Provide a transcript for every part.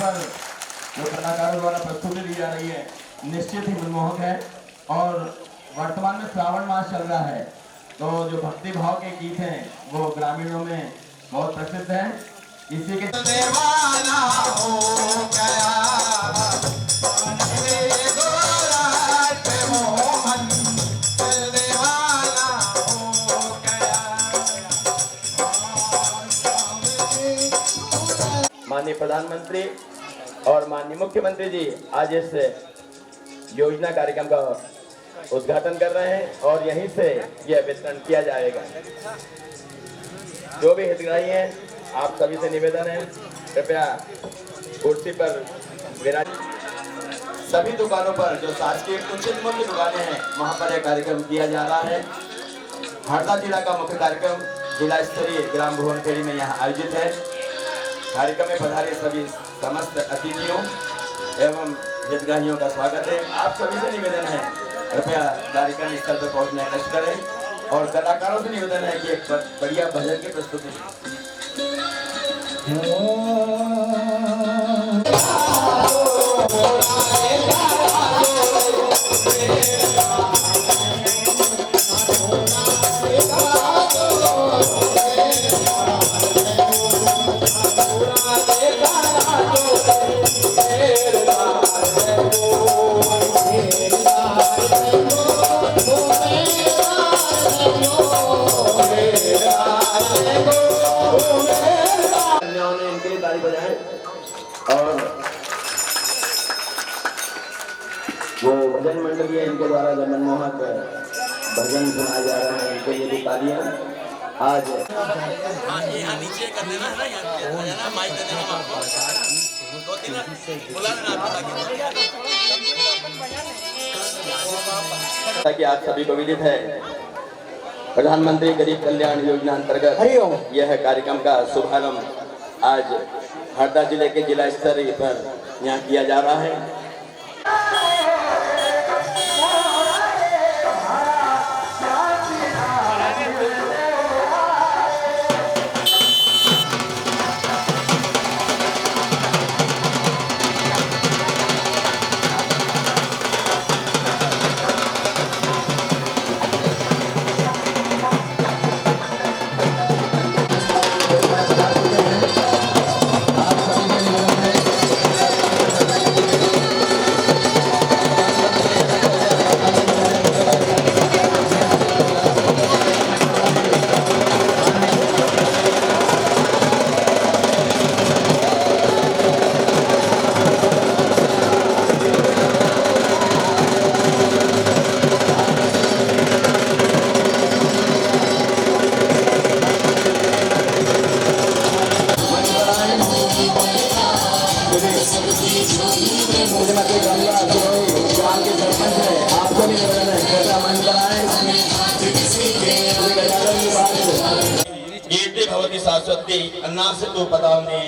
पर जो कलाकारों द्वारा प्रस्तुति दी जा रही है निश्चित ही मनमोहक है। और वर्तमान में श्रावण मास चल रहा है, तो जो भक्ति भाव के गीत हैं वो ग्रामीणों में बहुत प्रसिद्ध हैं। इसी के दीवाना हो गया माननीय प्रधानमंत्री और माननीय मुख्यमंत्री जी आज इस योजना कार्यक्रम का उद्घाटन कर रहे हैं और यहीं से यह वितरण किया जाएगा। जो भी हितग्राही हैं, आप सभी से निवेदन है कृपया कुर्सी पर विराज। सभी दुकानों पर जो शासकीय उचित मूल्य दुकानें हैं वहां पर यह कार्यक्रम किया जा रहा है। हरदा जिला का मुख्य कार्यक्रम जिला स्तरीय ग्राम भुवनखेड़ी में यहाँ आयोजित है। कार्यक्रम में पधारे सभी समस्त अतिथियों एवं हितग्राहियों का स्वागत है। आप सभी से निवेदन है कृपया कार्यक्रम स्थल पर पहुंचने का कष्ट करें और कलाकारों से निवेदन है कि एक बढ़िया भजन की प्रस्तुति। और वो भजन मंडली है, इनके द्वारा जो मनमोहक भजन सुनाए जा रहे हैं इनके लिए भी तालियां। आज नीचे कर देना है ना, माइक दे देना आपको, दो तीन बुला लेना ताकि आप सभी को विदित है प्रधानमंत्री गरीब कल्याण योजना अंतर्गत यह कार्यक्रम का शुभारंभ आज हरदा जिले के जिला स्तरीय पर यहाँ किया जा रहा है। भगवती सरस्वती अन्ना से तो पतावने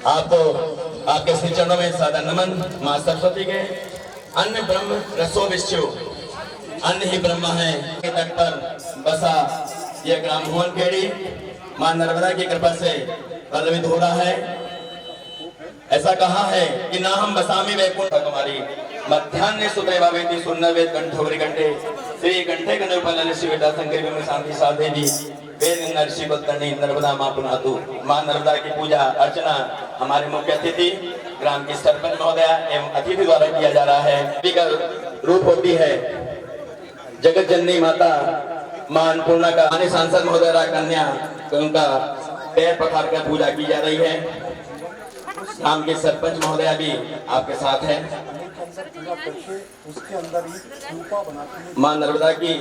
आपको आपके श्री चरणों में सादर नमन। मां सरस्वती के अन्य ब्रह्म रसो विश्व अन्य ही ब्रह्मा है के तट पर बसा यह ग्राम भुवनखेड़ी मां नर्मदा की कृपा से पल्लवित हो रहा है। ऐसा कहा है कि ना हम बसामी वैकुंठ कुमारी मध्यान्ह सुदैवा वेदी सुन्न वेद कंठोरी कंठे श्री कंठे कने पल्लन शिवता संकल्प में शांति साधे जी वेद नरसी बत्तनी नर्मदा मां पुनातु। मां नर्मदा की पूजा अर्चना हमारे मुख्य अतिथि ग्राम की सरपंच महोदया एवं अतिथि द्वारा किया जा रहा है। रूप होती है जगत जननी माता मां अन्नपूर्णा का माननीय सांसद महोदया कन्या उनका पैर पखार कर पूजा की जा रही है। ग्राम के सरपंच महोदया भी आपके साथ है। मां नर्मदा की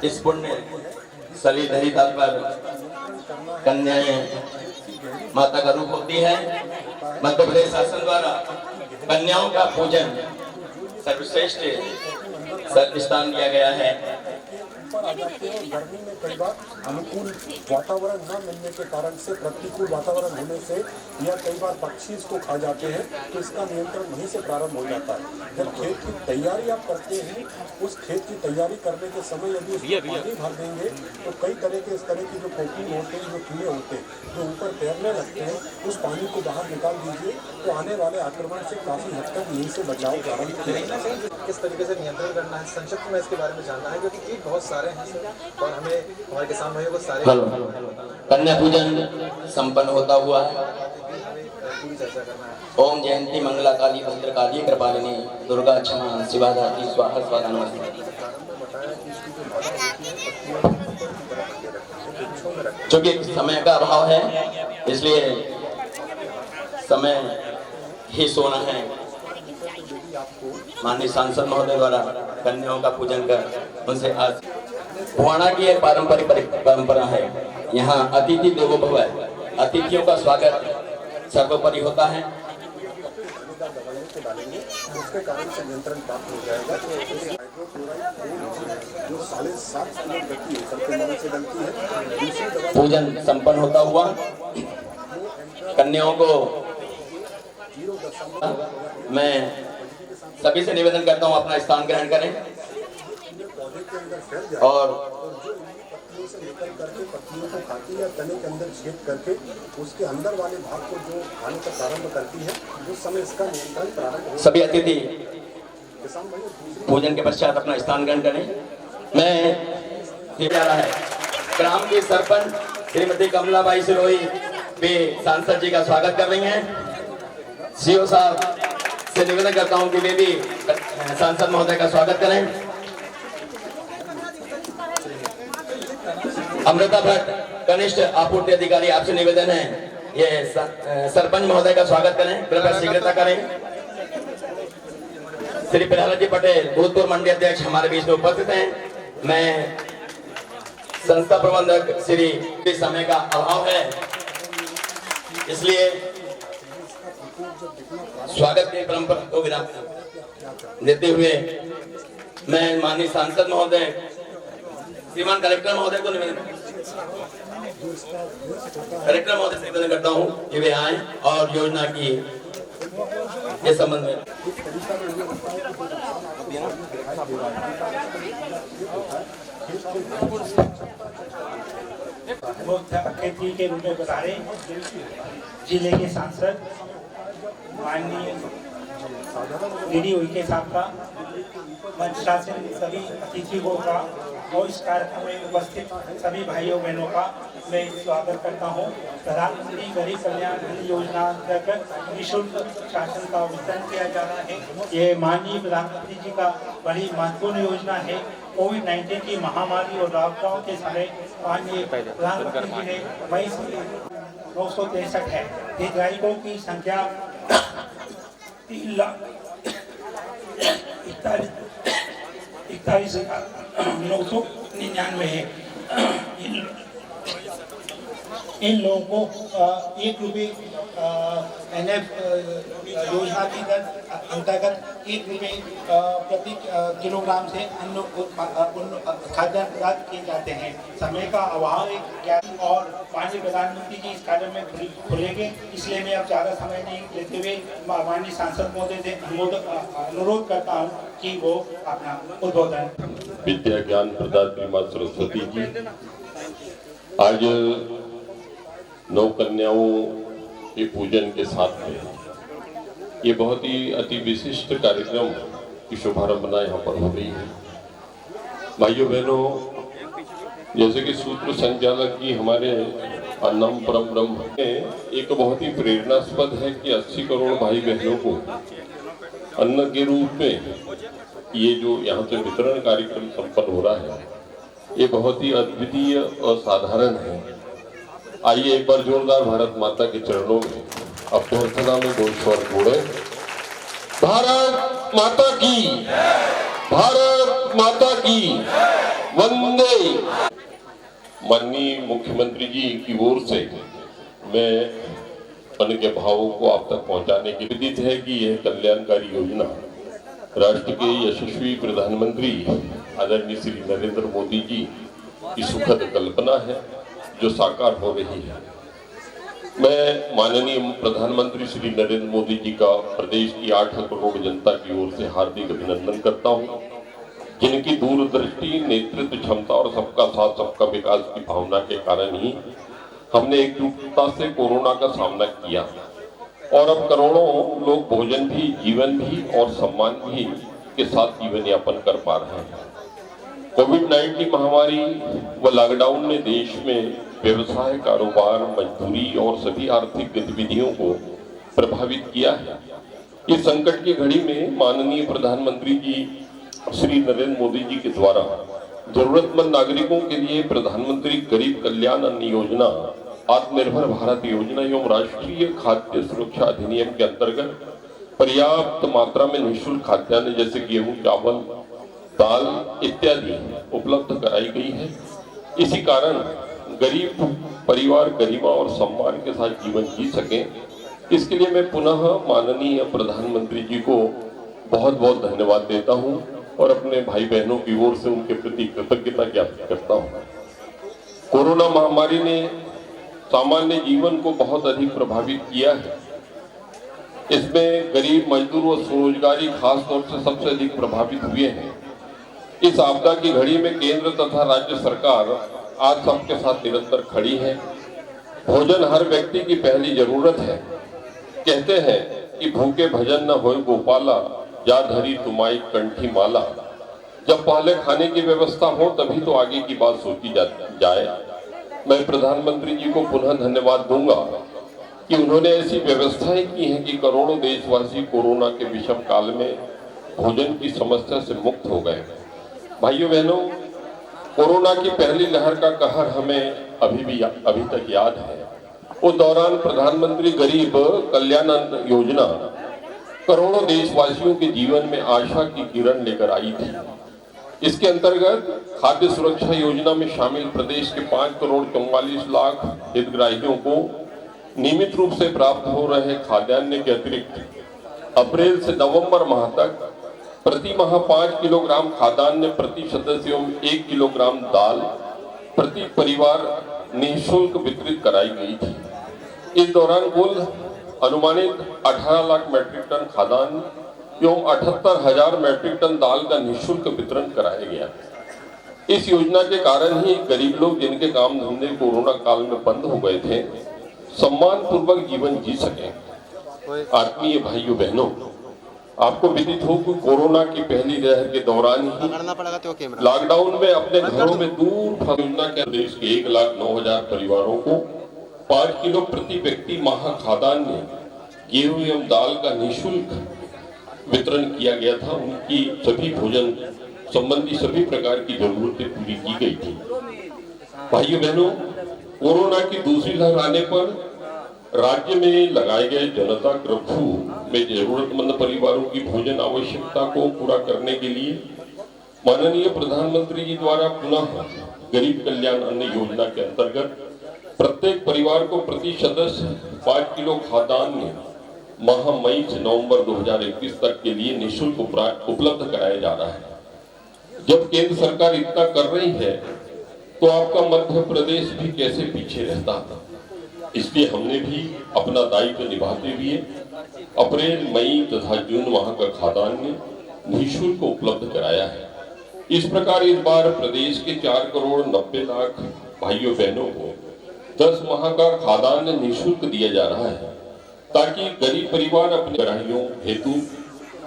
इस पुण्य सभी धरिता पर कन्याएं माता का रूप होती है। मध्य प्रदेश शासन द्वारा कन्याओं का पूजन सर्वश्रेष्ठ स्थान दिया गया है। ऊपर आ जाते हैं और गर्मी में कई बार अनुकूल वातावरण न मिलने के कारण से, प्रतिकूल वातावरण होने से या कई बार पक्षी इसको खा जाते हैं, तो इसका नियंत्रण वहीं से प्रारंभ हो जाता है। जब खेत की तैयारी आप करते हैं, उस खेत की तैयारी करने के समय यदि उसमें पानी भर देंगे तो कई तरह के इस तरह की जो कोकिंग होते हैं, जो कीड़े होते हैं जो ऊपर तैरने लगते हैं, उस पानी को बाहर निकाल दीजिए तो आने वाले आक्रमण से काफ़ी हद तक यहीं से बचाव प्रारंभ किया। किस तरीके से नियंत्रण करना है, संक्षिप्त में इसके बारे में जानना है, क्योंकि कीट बहुत सारे हैं और हमें हमारे किसान भाइयों को सारे कन्या पूजन संपन्न होता हुआ है। पूरी चर्चा करना है। ओम जयंती मंगला काली भद्रकाली कृपालिनी दुर्गा क्षमा शिवा धात्री स्वाहा स्वाहा नमस्ते। चूंकि समय का अभाव है इसलिए समय ही सोना है। माननीय सांसद महोदय द्वारा कन्याओं का पूजन कर उनसे आज पुराना की एक पारंपरिक परंपरा है। यहाँ अतिथि देवो भव, अतिथियों का स्वागत सर्वोपरि होता है। उसके कारण से नियंत्रण प्राप्त हो जाएगा। जो 7.5 किलो गति संक्रमण से डलती है। दूसरी दवा पूजन संपन्न होता हुआ कन्याओं को मैं सभी से निवेदन करता हूँ अपना स्थान ग्रहण करें और पत्तियों से निकल करके पत्तियों को खाती है, तने के अंदर छेद करके उसके अंदर वाले भाग को जो खाने का प्रारंभ करती है, उस समय इसका नियंत्रण प्रारंभ हो। सभी अतिथि पूजन के पश्चात अपना स्थान ग्रहण करें। मैं जा रहा है ग्राम की सरपंच श्रीमती कमलाबाई सिरोही भी सांसद जी का स्वागत कर रही हैं। सीओ साहब से निवेदन करता हूं कि वे भी सांसद महोदय का स्वागत करें। अमृता भट्ट कनिष्ठ आपूर्ति अधिकारी, आपसे निवेदन है ये सरपंच महोदय का स्वागत करें, कृपया शीघ्रता करें। श्री प्रहलाद जी पटेल भूतपूर्व मंडी अध्यक्ष हमारे बीच में उपस्थित हैं। मैं संस्था प्रबंधक श्री, समय का अभाव है इसलिए स्वागत की परंपरा को विराम देते हुए मैं माननीय सांसद महोदय श्रीमान कलेक्टर महोदय को कलेक्टर महोदय से निवेदन करता हूं कि वे आए और योजना की इस संबंध में मुख्य अतिथि के रूप में पधारे जिले के सांसद माननीय डीडी उइके साहब का, मंच शासन सभी अतिथियों का और इस कार्यक्रम में उपस्थित सभी भाइयों बहनों का मैं स्वागत करता हूं। प्रधानमंत्री गरीब कल्याण अन्न योजना अंतर्गत निःशुल्क शासन का वितरण किया जा रहा है। ये माननीय प्रधानमंत्री जी का बड़ी महत्वपूर्ण योजना है। कोविड-19 की महामारी और लॉकडाउन के समय माननीय प्रधानमंत्री जी ने मई 963 है। हितग्राहियों की संख्या 3,41,999 है। इन लोगों को ₹1 NF योजना के अंतर्गत ₹1 प्रति किलोग्राम से अन्न खाद्यान्न प्रदान किए जाते हैं। समय का अभाव है और माननीय प्रधानमंत्री जी इस कार्य में खुलेंगे, इसलिए मैं अब ज़्यादा समय नहीं लेते हुए माननीय सांसद महोदय से अनुरोध करता हूँ कि वो अपना उद्बोधन। विद्या ज्ञान प्रदात्री माँ सरस्वती जी, आज 9 कन्याओं के पूजन के साथ में ये बहुत ही अति विशिष्ट कार्यक्रम की शुभारंभना यहाँ पर हो रही है। भाइयों बहनों, जैसे कि सूत्र संचालक जी हमारे अन्नम परम ब्रह्म में एक बहुत ही प्रेरणास्पद है कि 80 करोड़ भाई बहनों को अन्न के रूप में ये जो यहाँ से वितरण कार्यक्रम संपन्न हो रहा है, ये बहुत ही अद्वितीय और साधारण है। आइए एक बार जोरदार भारत माता के चरणों में अभ्यर्थना में दो स्वर जोड़े। भारत माता की, भारत माता की वंदे। माननीय मुख्यमंत्री जी की ओर से मैं अन्न के भावों को आप तक पहुंचाने की विदित है कि यह कल्याणकारी योजना राष्ट्र के यशस्वी प्रधानमंत्री आदरणीय श्री नरेंद्र मोदी जी की सुखद कल्पना है जो साकार हो रही है। मैं माननीय प्रधानमंत्री श्री नरेंद्र मोदी जी का प्रदेश की 8 करोड़ जनता की ओर से हार्दिक अभिनंदन करता हूं, जिनकी दूरदृष्टि, नेतृत्व क्षमता और सबका साथ सबका विकास की भावना के कारण ही हमने एकजुटता से कोरोना का सामना किया और अब करोड़ों लोग भोजन भी, जीवन भी और सम्मान भी के साथ जीवन यापन कर पा रहे हैं। कोविड-19 महामारी व लॉकडाउन ने देश में व्यवसाय, कारोबार, मजदूरी और सभी आर्थिक गतिविधियों को प्रभावित किया है। इस संकट की घड़ी में माननीय प्रधानमंत्री जी श्री नरेंद्र मोदी जी के द्वारा जरूरतमंद नागरिकों के लिए प्रधानमंत्री गरीब कल्याण अन्न योजना, आत्मनिर्भर भारत योजना एवं राष्ट्रीय खाद्य सुरक्षा अधिनियम के अंतर्गत पर्याप्त मात्रा में निःशुल्क खाद्यान्न जैसे गेहूं, चावल, दाल इत्यादि उपलब्ध कराई गई है। इसी कारण गरीब परिवार गरिमा और सम्मान के साथ जीवन जी सके, इसके लिए मैं पुनः माननीय प्रधानमंत्री जी को बहुत बहुत धन्यवाद देता हूं और अपने भाई बहनों की ओर से उनके प्रति कृतज्ञता ज्ञापित करता हूं। कोरोना महामारी ने सामान्य जीवन को बहुत अधिक प्रभावित किया है। इसमें गरीब, मजदूर व स्वरोजगारी खास तौर से सबसे अधिक प्रभावित हुए हैं। इस आपदा की घड़ी में केंद्र तथा राज्य सरकार आज सबके साथ निरंतर खड़ी है। भोजन हर व्यक्ति की पहली जरूरत है। कहते हैं कि भूखे भजन न होए गोपाला, जा धरी तुम्हारी कंठी माला। जब पहले खाने की व्यवस्था हो तभी तो आगे की बात सोची जाए। मैं प्रधानमंत्री जी को पुनः धन्यवाद दूंगा कि उन्होंने ऐसी व्यवस्थाएं की हैं कि करोड़ों देशवासी कोरोना के विषम काल में भोजन की समस्या से मुक्त हो गए। भाइयों बहनों, कोरोना की पहली लहर का कहर हमें अभी तक याद है। उस दौरान प्रधानमंत्री गरीब कल्याण अन्न योजना करोड़ों देशवासियों के जीवन में आशा की किरण लेकर आई थी। इसके अंतर्गत खाद्य सुरक्षा योजना में शामिल प्रदेश के 5 करोड़ 44 लाख हितग्राहियों को नियमित रूप से प्राप्त हो रहे खाद्यान्न के अतिरिक्त अप्रैल से नवंबर माह तक प्रति माह 5 किलोग्राम खाद्यान्न प्रति सदस्य एवं 1 किलोग्राम दाल प्रति परिवार निःशुल्क वितरित कराई गई थी। इस दौरान कुल अनुमानित 18 लाख मैट्रिक टन खाद्यान्न एवं 78,000 मैट्रिक टन दाल का निःशुल्क वितरण कराया गया। इस योजना के कारण ही गरीब लोग जिनके काम धंधे कोरोना काल में बंद हो गए थे, सम्मान पूर्वक जीवन जी सके। आत्मीय भाइयों बहनों, आपको विदित हो कि कोरोना की पहली लहर के दौरान ही लॉकडाउन में अपने घरों में दूर योजना के देश के 1,09,000 परिवारों को 5 किलो प्रति व्यक्ति माह खाद्यान्न, गेहूं एवं दाल का निःशुल्क वितरण किया गया था। उनकी सभी भोजन संबंधी सभी प्रकार की जरूरतें पूरी की गई थी। भाइयों बहनों, कोरोना की दूसरी लहर आने पर राज्य में लगाए गए जनता कर्फ्यू में जरूरतमंद परिवारों की भोजन आवश्यकता को पूरा करने के लिए माननीय प्रधानमंत्री जी द्वारा पुनः गरीब कल्याण अन्न योजना के अंतर्गत प्रत्येक परिवार को प्रति सदस्य 5 किलो खाद्यान्न माह मई से नवंबर 2021 तक के लिए निःशुल्क उपलब्ध कराया जा रहा है। जब केंद्र सरकार इतना कर रही है तो आपका मध्य प्रदेश भी कैसे पीछे रहता था। इसलिए हमने भी अपना दायित्व निभाते हुए अप्रैल, मई तथा जून माह का खाद्यान्न निःशुल्क उपलब्ध कराया है। इस प्रकार इस बार प्रदेश के 4 करोड़ 90 लाख भाइयों बहनों को 10 माह का खाद्यान्न निःशुल्क दिया जा रहा है, ताकि गरीब परिवार अपने ग्राहियों हेतु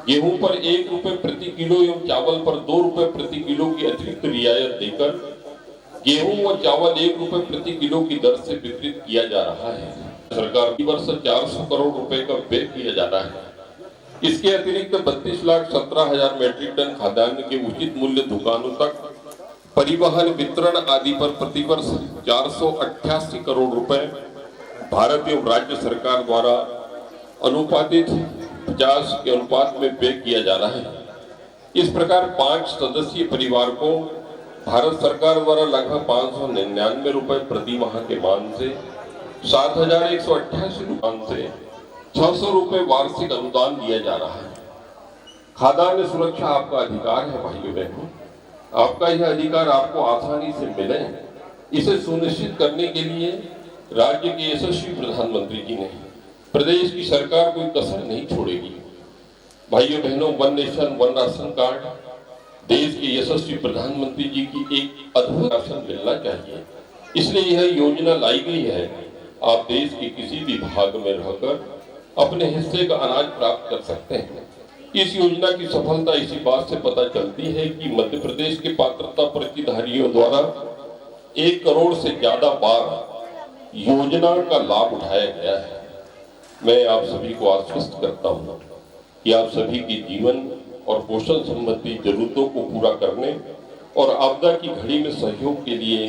गेहूं पर 1 रुपए प्रति किलो एवं चावल पर 2 रुपए प्रति किलो की अतिरिक्त रियायत देकर गेहूं व चावल 1 रुपए प्रति किलो की दर से वितरित किया जा रहा है। सरकार की वर्ष 400 करोड़ रुपए का व्यय किया जा रहा है। इसके अतिरिक्त 32,17,000 मैट्रिक टन खाद्यान्न के उचित मूल्य दुकानों तक परिवहन, वितरण आदि पर प्रतिवर्ष 488 करोड़ रुपए भारत एवं राज्य सरकार द्वारा अनुपातित 50 के अनुपात में व्यय किया जा रहा है। इस प्रकार 5 सदस्यीय परिवार को भारत सरकार द्वारा लगभग 599 रुपए प्रति माह के मान से 7,188 मान से 600 रुपए वार्षिक अनुदान दिया जा रहा है। खाद्यान्न सुरक्षा आपका अधिकार है भाइयों बहनों। आपका यह अधिकार आपको आसानी से मिले, इसे सुनिश्चित करने के लिए राज्य के यशस्वी प्रधानमंत्री जी ने प्रदेश की सरकार कोई कसर नहीं छोड़ेगी। भाइयों बहनों, one nation one ration card देश के यशस्वी प्रधानमंत्री जी की एक अद्भुत राशन मिलना चाहिए, इसलिए यह योजना लाई गई है। आप देश के किसी भी भाग में रहकर अपने हिस्से का अनाज प्राप्त कर सकते हैं। इस योजना की सफलता इसी बात से पता चलती है कि मध्य प्रदेश के पात्रता पर्चीधारियों द्वारा 1 करोड़ से ज्यादा बार योजना का लाभ उठाया गया है। मैं आप सभी को आश्वस्त करता हूँ कि आप सभी की जीवन और पोषण संबंधी जरूरतों को पूरा करने और आपदा की घड़ी में सहयोग के लिए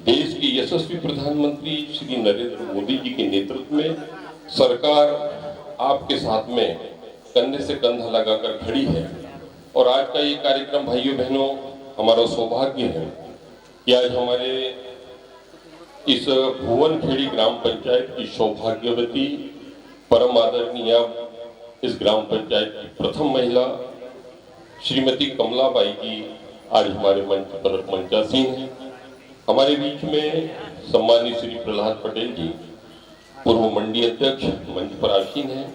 देश के यशस्वी प्रधानमंत्री श्री नरेंद्र मोदी जी के नेतृत्व में सरकार आपके साथ में कंधे से कंधा लगाकर खड़ी है। और आज का ये कार्यक्रम भाइयों बहनों, हमारा सौभाग्य है कि आज हमारे इस भुवनखेड़ी ग्राम पंचायत की सौभाग्यवती परम आदरणीय इस ग्राम पंचायत की प्रथम महिला श्रीमती कमलाबाई जी आज हमारे मंच पर मंचासीन हैं। हमारे बीच में सम्मानित श्री प्रहलाद पटेल जी पूर्व मंडी अध्यक्ष मंच पर आसीन हैं।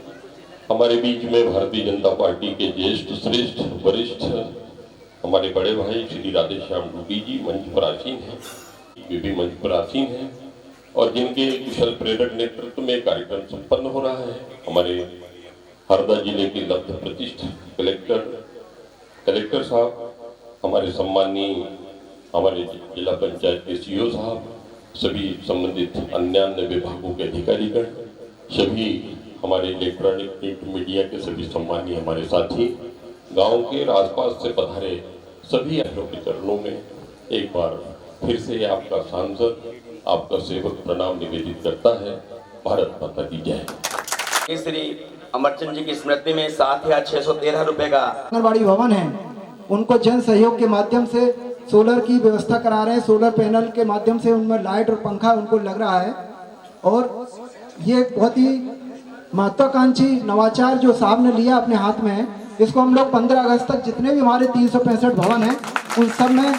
हमारे बीच में भारतीय जनता पार्टी के ज्येष्ठ श्रेष्ठ वरिष्ठ हमारे बड़े भाई श्री राधेश्याम डूडी जी मंच पर आसीन हैं, वे भी मंच पर आसीन हैं और जिनके कुशल प्रेरक नेतृत्व में कार्यक्रम संपन्न हो रहा है। हमारे हरदा जिले के लब्ध प्रतिष्ठित कलेक्टर साहब, हमारे सम्मानीय हमारे जिला पंचायत के सीईओ साहब, सभी संबंधित अन्य विभागों के अधिकारीगण, सभी हमारे इलेक्ट्रॉनिक प्रिंट मीडिया के सभी सम्मानीय हमारे साथी, गांव के और आसपास से पधारे सभी अहलों के चरणों में एक बार फिर से आपका सांसद, आपका सेवक प्रणाम निवेदित करता है। भारत माता की जय। श्री अमरचंद जी की स्मृति में 7,613 रुपए का आंगनबाड़ी भवन है, उनको जन सहयोग के माध्यम से सोलर की व्यवस्था करा रहे हैं। सोलर पैनल के माध्यम से उनमें लाइट और पंखा उनको लग रहा है और ये बहुत ही महत्वाकांक्षी नवाचार जो साहब ने लिया अपने हाथ में, इसको हम लोग 15 अगस्त तक जितने भी हमारे 365 भवन हैं उन सब में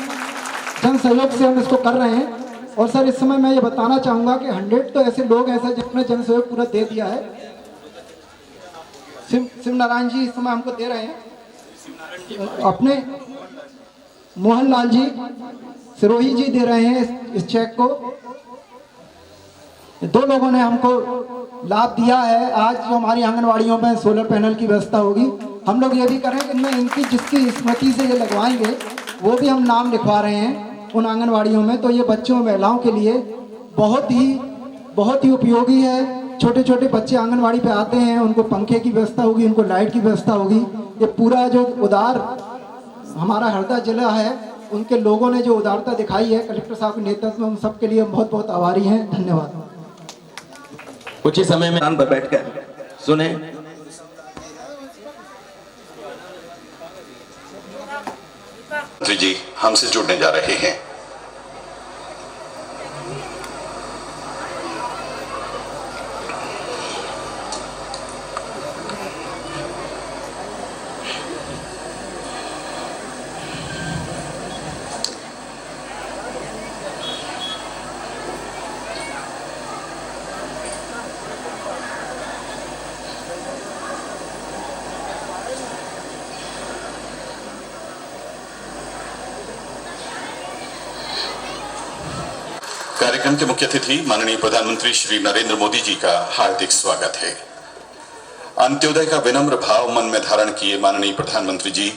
जन सहयोग से हम इसको कर रहे हैं। और सर इस समय मैं ये बताना चाहूँगा कि 100 तो ऐसे लोग हैं जिन्होंने जन सहयोग पूरा दे दिया है। शिव नारायण जी इस समय हमको दे रहे हैं, अपने मोहन लाल जी सिरोही जी दे रहे हैं इस चेक को। 2 लोगों ने हमको लाभ दिया है। आज जो हमारी आंगनवाड़ियों में सोलर पैनल की व्यवस्था होगी, हम लोग ये भी करें कि इनमें इनकी जिसकी स्मृति से ये लगवाएंगे वो भी हम नाम लिखवा रहे हैं उन आंगनवाड़ियों में। तो ये बच्चों महिलाओं के लिए बहुत ही उपयोगी है। छोटे छोटे बच्चे आंगनवाड़ी पे आते हैं, उनको पंखे की व्यवस्था होगी, उनको लाइट की व्यवस्था होगी। ये पूरा जो उदार हमारा हरदा जिला है, उनके लोगों ने जो उदारता दिखाई है कलेक्टर साहब के नेतृत्व में, उन सबके लिए हम बहुत बहुत आभारी हैं। धन्यवाद। कुछ ही समय में स्थान पर बैठकर सुने। मंत्री जी हमसे जुड़ने जा रहे हैं। कार्यक्रम के मुख्य अतिथि माननीय प्रधानमंत्री श्री नरेंद्र मोदी जी का हार्दिक स्वागत है। अंत्योदय का विनम्र भाव मन में धारण किए माननीय प्रधानमंत्री जी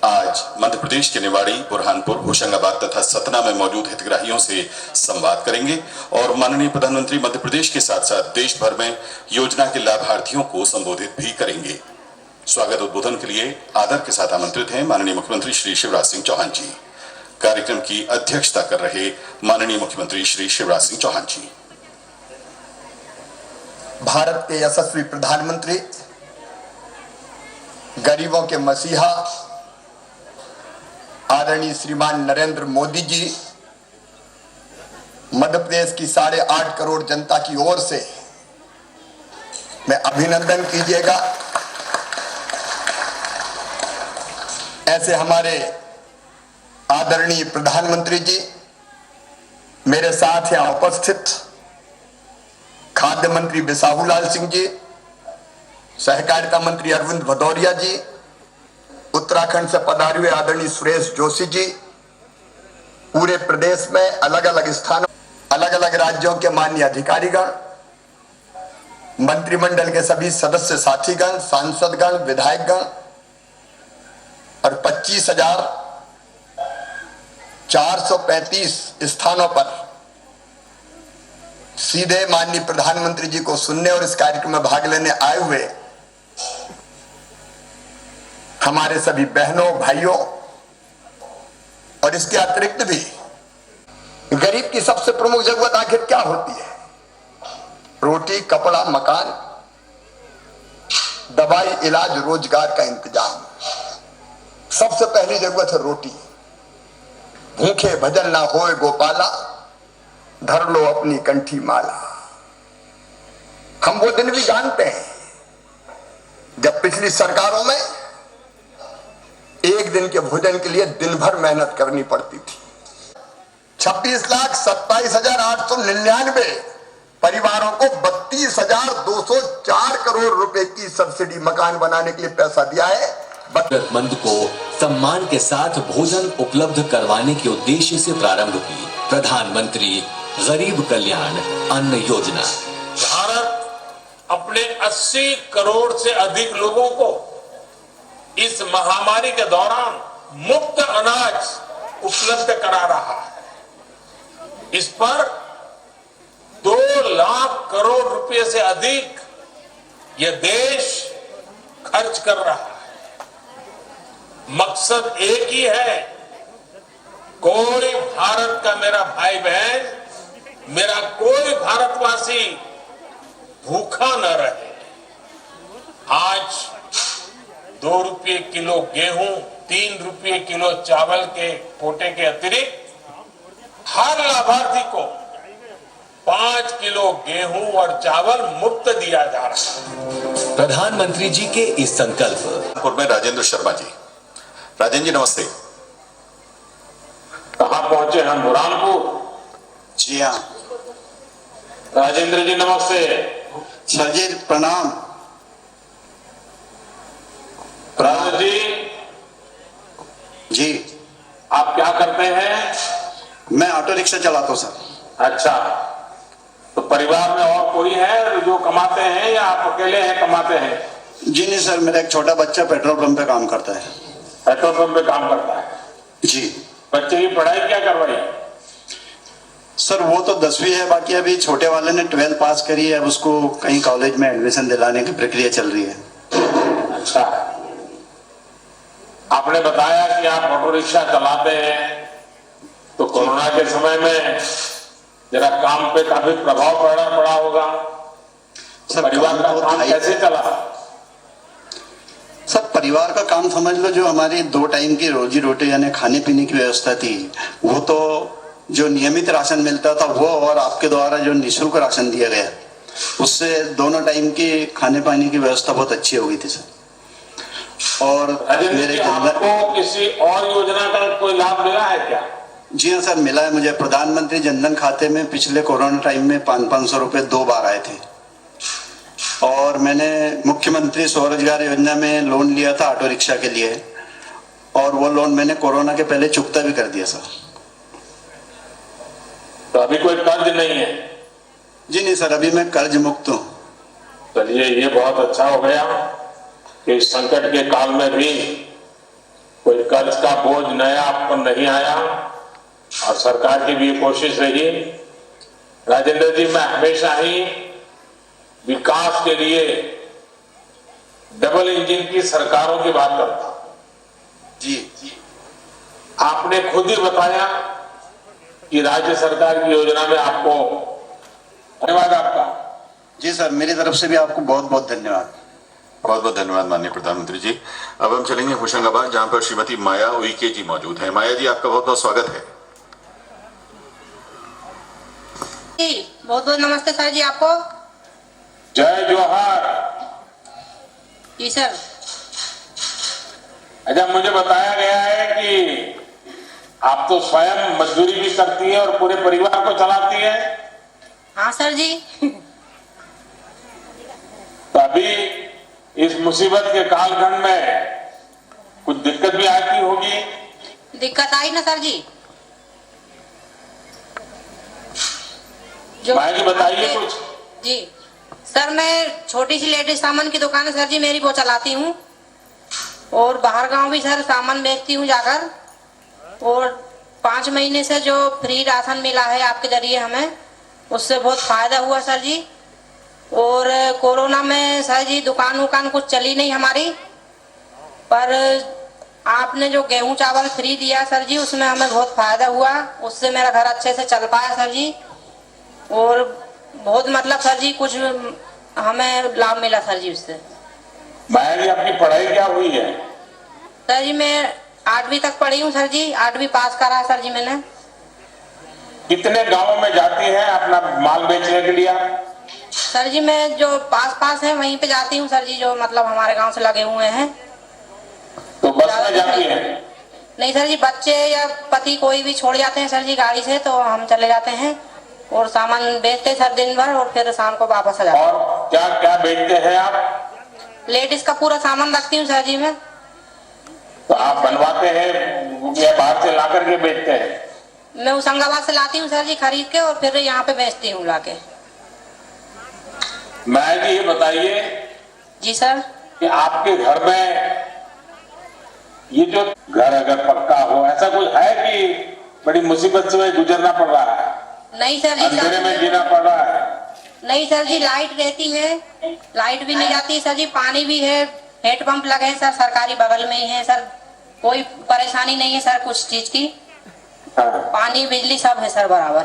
आज मध्य प्रदेश के निवाड़ी, बुरहानपुर, होशंगाबाद तथा सतना में मौजूद हितग्राहियों से संवाद करेंगे और माननीय प्रधानमंत्री मध्य प्रदेश के साथ साथ देश भर में योजना के लाभार्थियों को संबोधित भी करेंगे। स्वागत उद्बोधन के लिए आदर के साथ आमंत्रित हैं माननीय मुख्यमंत्री श्री शिवराज सिंह चौहान जी। कार्यक्रम की अध्यक्षता कर रहे माननीय मुख्यमंत्री श्री शिवराज सिंह चौहान जी। भारत के यशस्वी प्रधानमंत्री, गरीबों के मसीहा आदरणीय श्रीमान नरेंद्र मोदी जी मध्य प्रदेश की 8.5 करोड़ जनता की ओर से मैं अभिनंदन कीजिएगा। ऐसे हमारे आदरणीय प्रधानमंत्री जी, मेरे साथ यहां उपस्थित खाद्य मंत्री बिसाहूलाल सिंह जी, सहकारिता मंत्री अरविंद भदौरिया जी, उत्तराखंड से पधारे हुए आदरणीय सुरेश जोशी जी, पूरे प्रदेश में अलग अलग स्थानों, अलग अलग राज्यों के माननीय अधिकारीगण, मंत्रिमंडल के सभी सदस्य साथीगण, सांसदगण, विधायकगण और 25,435 स्थानों पर सीधे माननीय प्रधानमंत्री जी को सुनने और इस कार्यक्रम में भाग लेने आए हुए हमारे सभी बहनों, भाइयों और इसके अतिरिक्त भी गरीब की सबसे प्रमुख जरूरत आखिर क्या होती है? रोटी, कपड़ा, मकान, दवाई, इलाज, रोजगार का इंतजाम। सबसे पहली जरूरत है रोटी। भूखे भजन ना होए गोपाला, धर लो अपनी कंठी माला। हम वो दिन भी जानते हैं जब पिछली सरकारों में एक दिन के भोजन के लिए दिन भर मेहनत करनी पड़ती थी। 26,27,899 परिवारों को 32,204 करोड़ रुपए की सब्सिडी मकान बनाने के लिए पैसा दिया है। जरूरतमंद को सम्मान के साथ भोजन उपलब्ध करवाने के उद्देश्य से प्रारंभ की प्रधानमंत्री गरीब कल्याण अन्न योजना। भारत अपने 80 करोड़ से अधिक लोगों को इस महामारी के दौरान मुफ्त अनाज उपलब्ध करा रहा है। इस पर 2 लाख करोड़ रुपए से अधिक यह देश खर्च कर रहा है। मकसद एक ही है, कोई भारत का मेरा भाई बहन, मेरा कोई भारतवासी भूखा न रहे। आज 2 रुपये किलो गेहूं, 3 रुपये किलो चावल के कोटे के अतिरिक्त हर लाभार्थी को 5 किलो गेहूं और चावल मुफ्त दिया जा रहा है। प्रधानमंत्री जी के इस संकल्प में राजेंद्र शर्मा जी। राजेंद्र जी नमस्ते। कहाँ पहुंचे हम? बुरहानपुर। जी हाँ। राजेंद्र जी नमस्ते। सर जी प्रणाम। राजेंद्र जी जी आप क्या करते हैं? मैं ऑटो रिक्शा चलाता हूँ सर। अच्छा, तो परिवार में और कोई है जो कमाते हैं या आप अकेले हैं कमाते हैं? जी नहीं सर, मेरा एक छोटा बच्चा पेट्रोल पंप पे काम करता है। पेट्रोल पंप पे काम करता है जी। बच्चे की पढ़ाई क्या करवाई? सर वो तो 10वीं है, बाकी अभी छोटे वाले ने 12th पास करी है, अब उसको कहीं कॉलेज में एडमिशन दिलाने की प्रक्रिया चल रही है। अच्छा, आपने बताया कि आप ऑटो रिक्शा चलाते हैं, तो कोरोना के समय में जरा काम पे काफी प्रभाव पड़ा होगा। सर परिवार का काम कैसे चला? सब परिवार का काम समझ लो, जो हमारी 2 टाइम की रोजी रोटी यानी खाने पीने की व्यवस्था थी, वो तो जो नियमित राशन मिलता था वो, और आपके द्वारा जो निःशुल्क राशन दिया गया, उससे दोनों टाइम की खाने पानी की व्यवस्था बहुत अच्छी हो गई थी सर। और मेरे आपको किसी और योजना का कोई लाभ मिला है क्या? जी हाँ सर, मिला है मुझे। प्रधानमंत्री जनधन खाते में पिछले कोरोना टाइम में 500 रुपए 2 बार आए थे। और मैंने मुख्यमंत्री स्वरोजगार योजना में लोन लिया था ऑटो रिक्शा के लिए, और वो लोन मैंने कोरोना के पहले चुकता भी कर दिया सर। तो अभी कोई कर्ज नहीं है? जी नहीं सर, अभी मैं कर्ज मुक्त हूँ। चलिए, ये बहुत अच्छा हो गया कि इस संकट के काल में भी कोई कर्ज का बोझ नया आप पर नहीं आया, और सरकार की भी कोशिश रही। राजेंद्र जी, मैं हमेशा ही विकास के लिए डबल इंजन की सरकारों की बात करता हूं। जी, आपने खुद ही बताया कि राज्य सरकार की योजना में आपको धन्यवाद आपका। जी सर, मेरी तरफ से भी आपको बहुत बहुत धन्यवाद। बहुत बहुत धन्यवाद माननीय प्रधानमंत्री जी। अब हम चलेंगे होशंगाबाद, जहां पर श्रीमती माया उइके जी मौजूद हैं। माया जी, आपका बहुत बहुत स्वागत है। बहुत बहुत नमस्ते सर जी आपको। जय जोहार। जी सर। अच्छा, मुझे बताया गया है कि आप तो स्वयं मजदूरी भी करती है और पूरे परिवार को चलाती है। हाँ सर जी। तो अभी इस मुसीबत के कालखंड में कुछ दिक्कत भी आती होगी। दिक्कत आई ना सर जी। भाई जी बताइए कुछ। जी सर, मैं छोटी सी लेडीज सामान की दुकान है सर जी मेरी, वो चलाती हूँ और बाहर गांव भी सर सामान बेचती हूँ जाकर। और 5 महीने से जो फ्री राशन मिला है आपके जरिए हमें, उससे बहुत फायदा हुआ सर जी। और कोरोना में सर जी दुकान कुछ चली नहीं हमारी, पर आपने जो गेहूं चावल फ्री दिया सर जी उसमें हमें बहुत फायदा हुआ, उससे मेरा घर अच्छे से चल पाया सर जी। और बहुत मतलब सर जी कुछ हमें लाभ मिला सर जी उससे। बहन जी आपकी पढ़ाई क्या हुई है? सर जी मैं 8वीं तक पढ़ी हूँ सर जी, 8वीं पास करा है सर जी मैंने। कितने गांवों में जाती है अपना माल बेचने के लिए? सर जी मैं जो पास है वहीं पे जाती हूँ सर जी, जो मतलब हमारे गांव से लगे हुए हैं। तो बस में जाती है? नहीं सर जी, बच्चे या पति कोई भी छोड़ जाते हैं सर जी गाड़ी से, तो हम चले जाते हैं और सामान बेचते सर दिन भर और फिर शाम को वापस आ जाते हैं। और क्या क्या बेचते हैं आप? लेडीज का पूरा सामान रखती हूँ सर जी मैं। तो आप बनवाते हैं या बाहर से ला करके बेचते हैं? मैं होशंगाबाद से लाती हूँ सर जी खरीद के और फिर यहाँ पे बेचती हूँ लाके। मैं जी ये बताइए जी सर, कि आपके घर में ये जो घर अगर पक्का हो, ऐसा कुछ है कि बड़ी मुसीबत से गुजरना पड़ रहा है? नहीं सर जी, अंधेरे में जीना पड़ रहा है? नहीं सर जी, लाइट रहती है, लाइट भी नहीं जाती सर जी, पानी भी है, हैंडपंप लगे हैं सर सरकारी बगल में ही है सर, कोई परेशानी नहीं है सर कुछ चीज की। पानी बिजली सब है सर बराबर।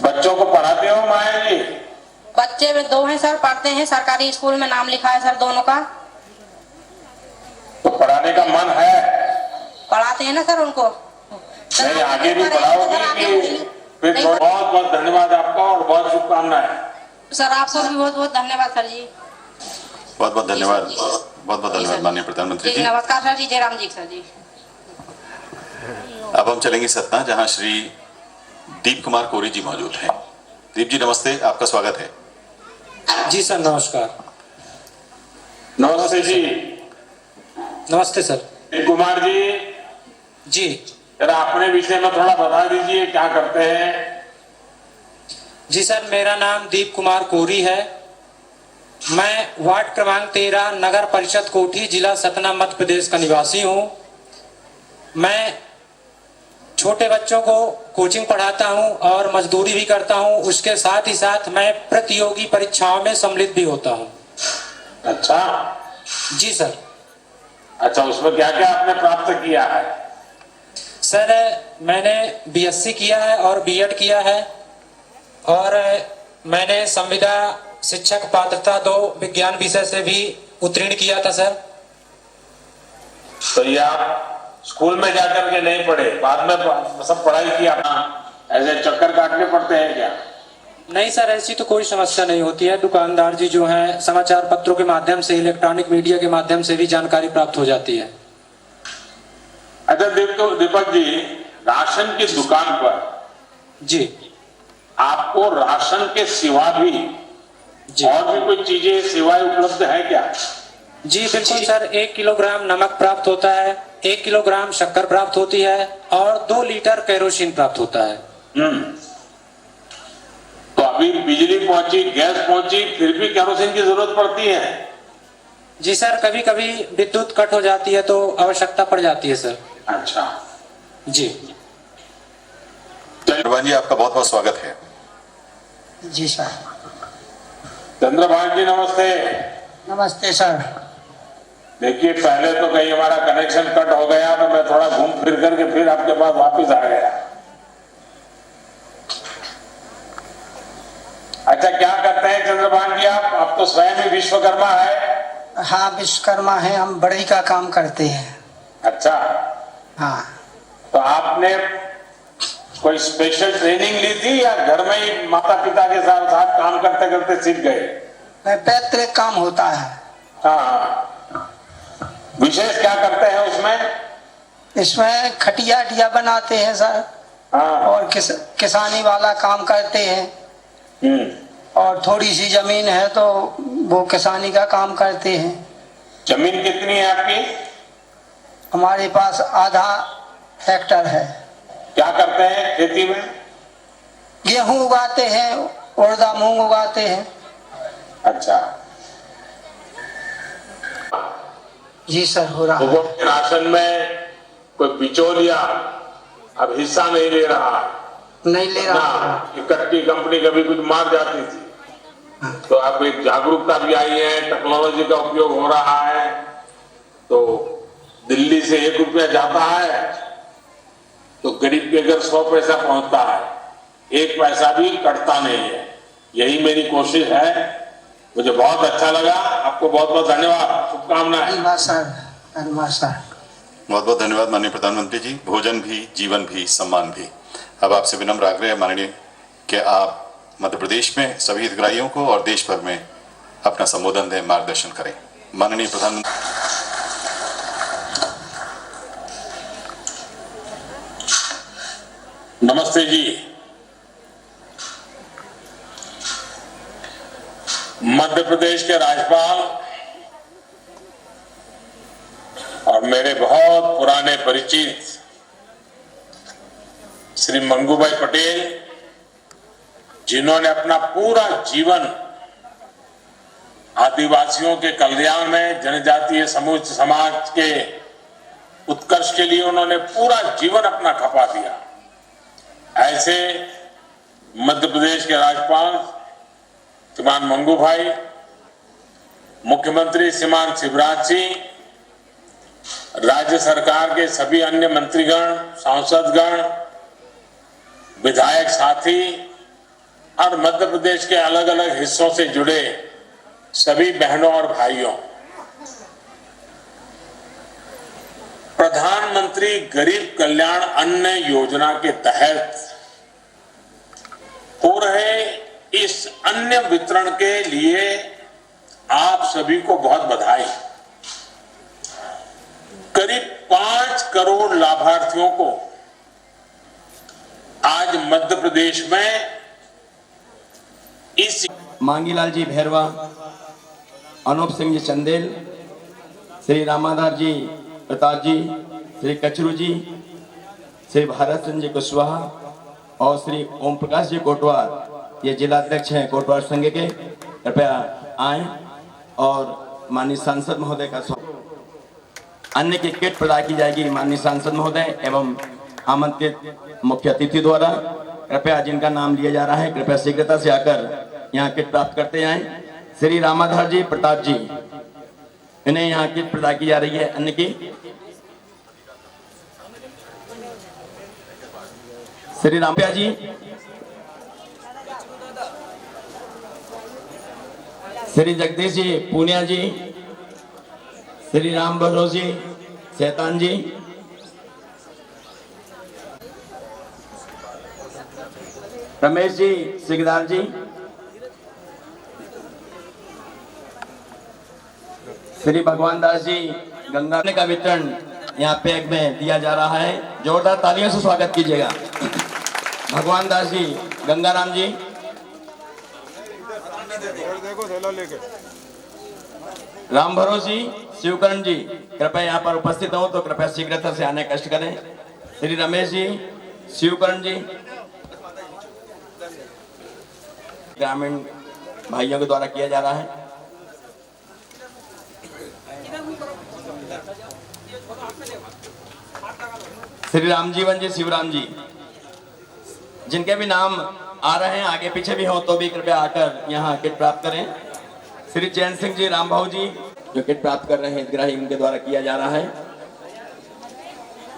बच्चों को पढ़ाते हो माया जी? बच्चे 2 हैं सर, पढ़ते हैं, सरकारी स्कूल में नाम लिखा है सर दोनों का। तो पढ़ाने का मन है? पढ़ाते हैं ना सर उनको। नहीं आगे भी पढ़ाओगी कि फिर? बहुत बहुत धन्यवाद आपका और बहुत शुभकामनाएं। सर आपको भी बहुत बहुत धन्यवाद सर जी। बहुत बहुत धन्यवाद, बहुत बहुत धन्यवाद माननीय प्रधानमंत्री जी। नमस्कार सर जी, जयराम जी सर जी। अब हम चलेंगे सतना, जहां श्री दीप कुमार कोरी जी मौजूद हैं। दीप जी नमस्ते, आपका स्वागत है। जी सर नमस्कार। नमस्ते जी। नमस्ते सर। दीप कुमार जी जी जरा अपने विषय में थोड़ा बता दीजिए, क्या करते हैं? जी सर, मेरा नाम दीप कुमार कोरी है। मैं वार्ड क्रमांक 13 नगर परिषद कोठी जिला सतना मध्य प्रदेश का निवासी हूँ। मैं छोटे बच्चों को कोचिंग पढ़ाता हूँ और मजदूरी भी करता हूँ, उसके साथ ही साथ मैं प्रतियोगी परीक्षाओं में सम्मिलित भी होता हूँ। अच्छा जी सर। अच्छा, उसमें क्या क्या आपने प्राप्त किया है? सर मैंने बीएससी किया है और बीएड किया है और मैंने संविदा शिक्षक पात्रता 2 विज्ञान विषय से भी उत्तीर्ण किया था सर। तो ये आप स्कूल में जाकर के नहीं पढ़े, बाद में सब पढ़ाई किया? ऐसे चक्कर काटने पड़ते हैं क्या? नहीं सर, ऐसी तो कोई समस्या नहीं होती है। दुकानदार जी जो हैं समाचार पत्रों के माध्यम से, इलेक्ट्रॉनिक मीडिया के माध्यम से भी जानकारी प्राप्त हो जाती है। अच्छा दीपक जी, राशन की दुकान पर जी आपको राशन के सिवा भी और भी कोई चीजें सेवाएं उपलब्ध है क्या? जी बिल्कुल सर, 1 किलोग्राम नमक प्राप्त होता है, 1 किलोग्राम शक्कर प्राप्त होती है और 2 लीटर केरोसिन प्राप्त होता है। तो अभी बिजली पहुंची, गैस पहुंची, फिर भी केरोसिन की जरूरत पड़ती है? जी सर, कभी कभी विद्युत कट हो जाती है तो आवश्यकता पड़ जाती है सर। अच्छा जी। चंद्रभान जी आपका बहुत बहुत स्वागत है। जी सर। चंद्रभान जी नमस्ते। नमस्ते सर। देखिए पहले तो कहीं हमारा कनेक्शन कट हो गया तो मैं थोड़ा घूम फिर करके फिर आपके पास वापस आ गया। अच्छा क्या करते हैं चंद्रभान जी आप तो स्वयं ही विश्वकर्मा है? हाँ विश्वकर्मा है, हम बढ़ई का काम करते हैं। अच्छा हाँ। तो आपने कोई स्पेशल ट्रेनिंग ली थी या घर में ही माता पिता के साथ साथ काम करते करते सीख गए? पैतृक काम होता है। हाँ। विशेष क्या करते हैं उसमें? इसमें खटिया अटिया बनाते हैं सर, और किसानी वाला काम करते हैं, और थोड़ी सी जमीन है तो वो किसानी का काम करते हैं। जमीन कितनी है आपकी? हमारे पास आधा हेक्टर है। क्या करते हैं खेती में? गेहूं उगाते हैं, उड़दा मूंग उगाते हैं। अच्छा, जी सर, हो रहा है। राशन में कोई बिचौलिया अब हिस्सा नहीं ले रहा, नहीं ले रहा। इकट्ठी कंपनी कभी कुछ मार जाती थी, तो अब एक जागरूकता भी आई है, टेक्नोलॉजी का उपयोग हो रहा है। तो दिल्ली से 1 रुपया जाता है तो गरीब के घर 100 पैसा पहुंचता है, 1 पैसा भी कटता नहीं है। यही मेरी कोशिश है। मुझे बहुत अच्छा लगा। आपको बहुत बहुत धन्यवाद, शुभकामनाएं। धन्यवाद सर, धन्यवाद सर। बहुत बहुत धन्यवाद माननीय प्रधानमंत्री जी। भोजन भी, जीवन भी, सम्मान भी। अब आपसे विनम्र आग्रह है माननीय कि आप मध्य प्रदेश में सभी हितग्राहियों को और देश भर में अपना संबोधन दें, मार्गदर्शन करें। माननीय प्रधानमंत्री। नमस्ते जी। मध्य प्रदेश के राज्यपाल और मेरे बहुत पुराने परिचित श्री मंगूभाई पटेल, जिन्होंने अपना पूरा जीवन आदिवासियों के कल्याण में, जनजातीय समूह समाज के उत्कर्ष के लिए उन्होंने पूरा जीवन अपना खपा दिया। ऐसे मध्य प्रदेश के राज्यपाल श्रीमान मंगूभाई, मुख्यमंत्री श्रीमान शिवराज सिंह, राज्य सरकार के सभी अन्य मंत्रीगण, सांसदगण, विधायक साथी और मध्य प्रदेश के अलग अलग हिस्सों से जुड़े सभी बहनों और भाइयों, प्रधानमंत्री गरीब कल्याण अन्न योजना के तहत हो रहे इस अन्न वितरण के लिए आप सभी को बहुत बधाई। करीब 5 करोड़ लाभार्थियों को आज मध्य प्रदेश में इस मांगीलाल जी भैरवा, अनूप सिंह जी चंदेल, श्री रामाधार जी प्रताप जी, श्री कचरू जी, श्री भारत सिंह जी कुशवाहा और श्री ओम प्रकाश जी कोटवार, ये जिला अध्यक्ष हैं कोटवार संघ के, कृपया आए और माननीय सांसद महोदय का स्वागत। अन्य की किट प्रदान की जाएगी माननीय सांसद महोदय एवं आमंत्रित मुख्य अतिथि द्वारा। कृपया जिनका नाम लिया जा रहा है कृपया शीघ्रता से आकर यहाँ किट प्राप्त करते आए। श्री रामाधार जी प्रताप जी, इन्हें यहाँ किट प्रदान की जा रही है अन्न की। श्री रामप्या जी, श्री जगदीश जी पूनिया जी, श्री राम भरोस जी शैतान जी, रमेश जी सिकदार जी, श्री भगवान दास जी गंगा का वितरण यहाँ पैक में दिया जा रहा है। जोरदार तालियों से स्वागत कीजिएगा। भगवान दास जी, गंगाराम जी, राम भरोस जी, शिवकरण जी, कृपया यहाँ पर उपस्थित हो तो कृपया शीघ्रता से आने कष्ट करें। श्री रमेश जी, शिवकरण जी, ग्रामीण भाइयों के द्वारा किया जा रहा है। श्री रामजीवन जी, शिवराम जी, जिनके भी नाम आ रहे हैं आगे पीछे भी हो तो भी कृपया आकर यहाँ किट प्राप्त करें। श्री चैन सिंह जी, राम भाऊ जी, जो किट प्राप्त कर रहे हैं हितग्राही, उनके द्वारा किया जा रहा है।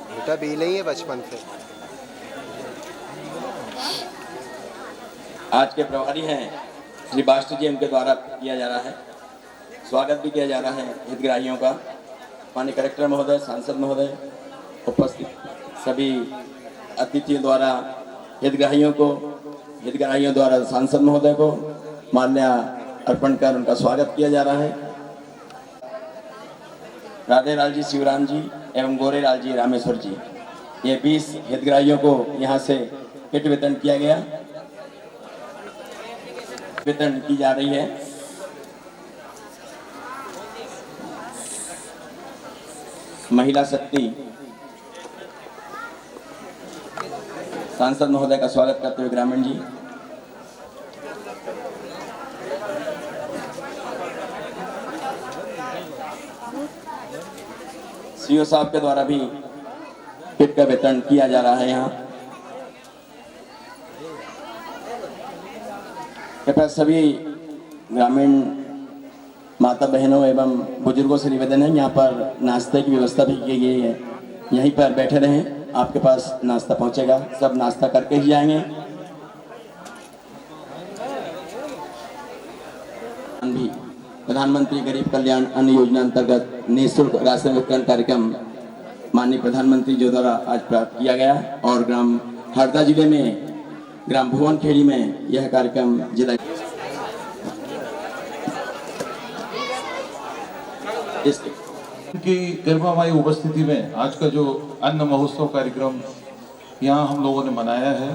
बेटा भी नहीं है बचपन से। आज के प्रभारी हैं श्री बाष्ट जी, उनके द्वारा किया जा रहा है। स्वागत भी किया जा रहा है हितग्राहियों का। माननीय कलेक्टर महोदय, सांसद महोदय, उपस्थित सभी अतिथियों द्वारा हितग्राहियों द्वारा सांसद महोदय को माल्या अर्पण कर उनका स्वागत किया जा रहा है। राधेलाल जी शिवराम जी एवं गोरेलाल जी रामेश्वर जी, ये 20 हितग्राहियों को यहाँ से किट वितरण किया गया, वितरण की जा रही है। महिला शक्ति सांसद महोदय का स्वागत करते हुए ग्रामीण जी। सीओ साहब के द्वारा भी किट का वितरण किया जा रहा है। यहाँ कृपया सभी ग्रामीण माता बहनों एवं बुजुर्गों से निवेदन है, यहाँ पर नाश्ते की व्यवस्था भी की गई है, यहीं पर बैठे रहें, आपके पास नाश्ता पहुंचेगा, सब नाश्ता करके ही जाएंगे। भी प्रधानमंत्री गरीब कल्याण अन्न योजना अंतर्गत निःशुल्क राशन वितरण कार्यक्रम माननीय प्रधानमंत्री जी द्वारा आज प्राप्त किया गया और ग्राम हरदा जिले में ग्राम भुवनखेड़ी में यह कार्यक्रम जिला की गरिमामयी उपस्थिति में आज का जो अन्न महोत्सव कार्यक्रम यहाँ हम लोगों ने मनाया है,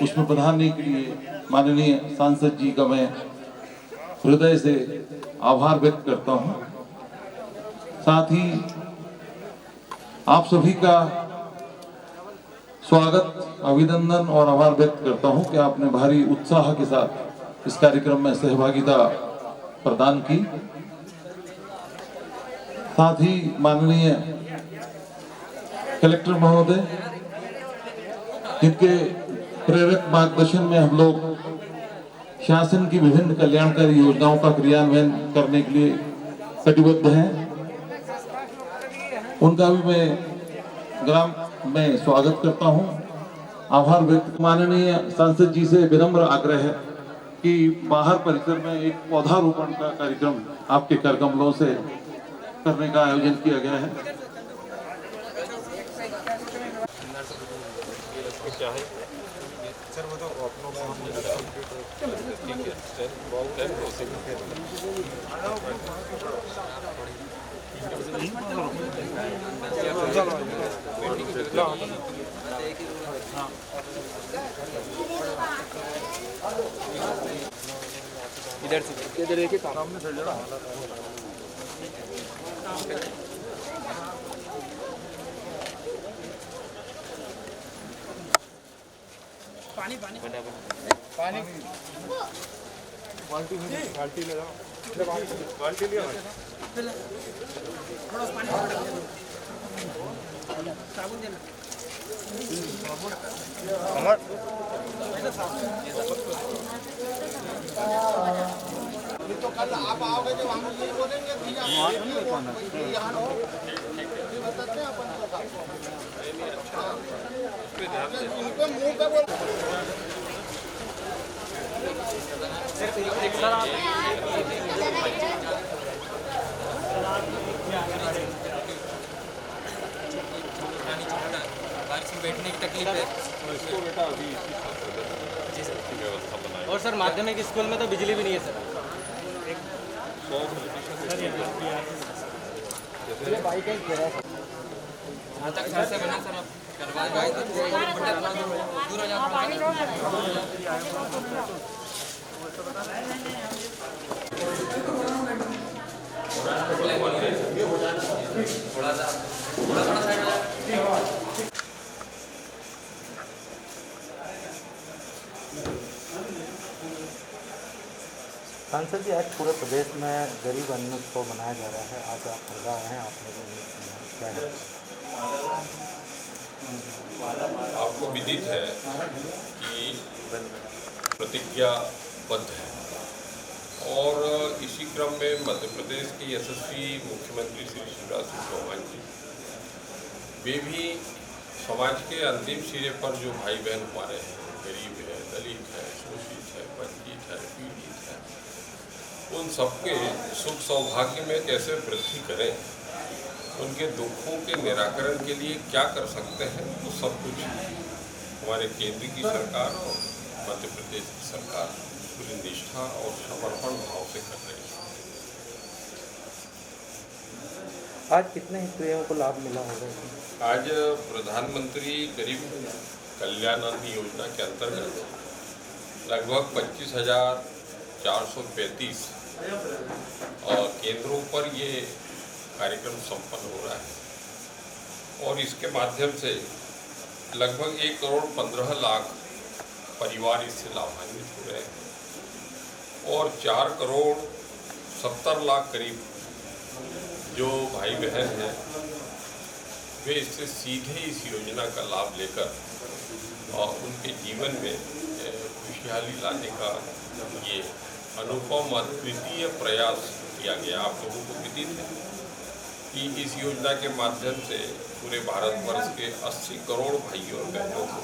उसमें पधारने के लिए माननीय सांसद जी का मैं हृदय से आभार व्यक्त करता हूँ। साथ ही आप सभी का स्वागत, अभिनंदन और आभार व्यक्त करता हूँ कि आपने भारी उत्साह के साथ इस कार्यक्रम में सहभागिता प्रदान की। साथ ही माननीय कलेक्टर महोदय, जिनके प्रेरक मार्गदर्शन में हम लोग शासन की विभिन्न कल्याणकारी योजनाओं का क्रियान्वयन करने के लिए कटिबद्ध हैं, उनका भी मैं ग्राम में स्वागत करता हूं, आभार व्यक्त। माननीय सांसद जी से विनम्र आग्रह है कि बाहर परिसर में एक पौधारोपण का कार्यक्रम आपके कर कमलों से करने का आयोजन किया गया है। इधर से इधर देखिए सामने से जरा पानी पानी पानी बाल्टी ले जाओ, बाल्टी लिया थोड़ा पानी साबुन देना। तो कल आप आओगे जब हम ये बोलेंगे कि यहाँ बताते हैं अपन उनके मुंह पे बोल बारिश में बैठने की तकलीफ है और सर माध्यमिक स्कूल में तो बिजली भी नहीं है सर। से बना सर दूर हो जाओ। सांसद जी, आज पूरे प्रदेश में गरीब अन्न उत्सव मनाया जा रहा है, आज आप हरदा आए हैं, क्या है? आपको विदित है कि प्रतिज्ञाबद्ध है और इसी क्रम में मध्य प्रदेश के यशस्वी मुख्यमंत्री श्री शिवराज सिंह चौहान जी वे भी समाज के अंतिम सिरे पर जो भाई बहन हमारे हैं, गरीब है, दलित है, शोषित है, वंचित है, पीड़ित है, उन सबके सुख सौभाग्य में कैसे वृद्धि करें, उनके दुखों के निराकरण के लिए क्या कर सकते हैं, तो सब कुछ हमारे केंद्र की सरकार और मध्य प्रदेश की सरकार पूरी निष्ठा और समर्पण भाव से कर रही है। आज कितने हितग्राहियों को लाभ मिला होगा इसमें? आज प्रधानमंत्री गरीब कल्याण अन्न योजना के अंतर्गत लगभग 25,435 और केंद्रों पर ये कार्यक्रम संपन्न हो रहा है और इसके माध्यम से लगभग 1,15,00,000 परिवार इससे लाभान्वित हो रहे हैं और 4,70,00,000 करीब जो भाई बहन हैं वे इससे सीधे इस योजना का लाभ लेकर और उनके जीवन में खुशहाली लाने का ये अनुपम अद्वितीय प्रयास किया गया। आप लोगों को विदित है कि इस योजना के माध्यम से पूरे भारतवर्ष के 80 करोड़ भाइयों और बहनों को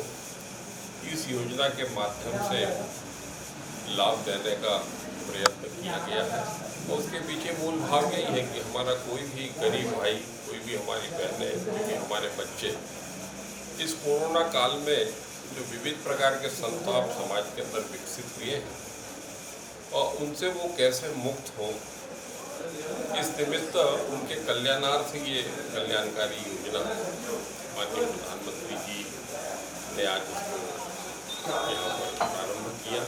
इस योजना के माध्यम से लाभ देने का प्रयत्न किया गया है और उसके पीछे मूल भाव यही है कि हमारा कोई भी गरीब भाई, कोई भी हमारी बहनें, कोई भी हमारे बच्चे इस कोरोना काल में जो विविध प्रकार के संताप समाज के अंदर विकसित हुए हैं और उनसे वो कैसे मुक्त हों, इस निमित्त उनके कल्याणार्थ ये कल्याणकारी योजना माननीय प्रधानमंत्री जी ने आज इसको यहाँ पर प्रारंभ किया।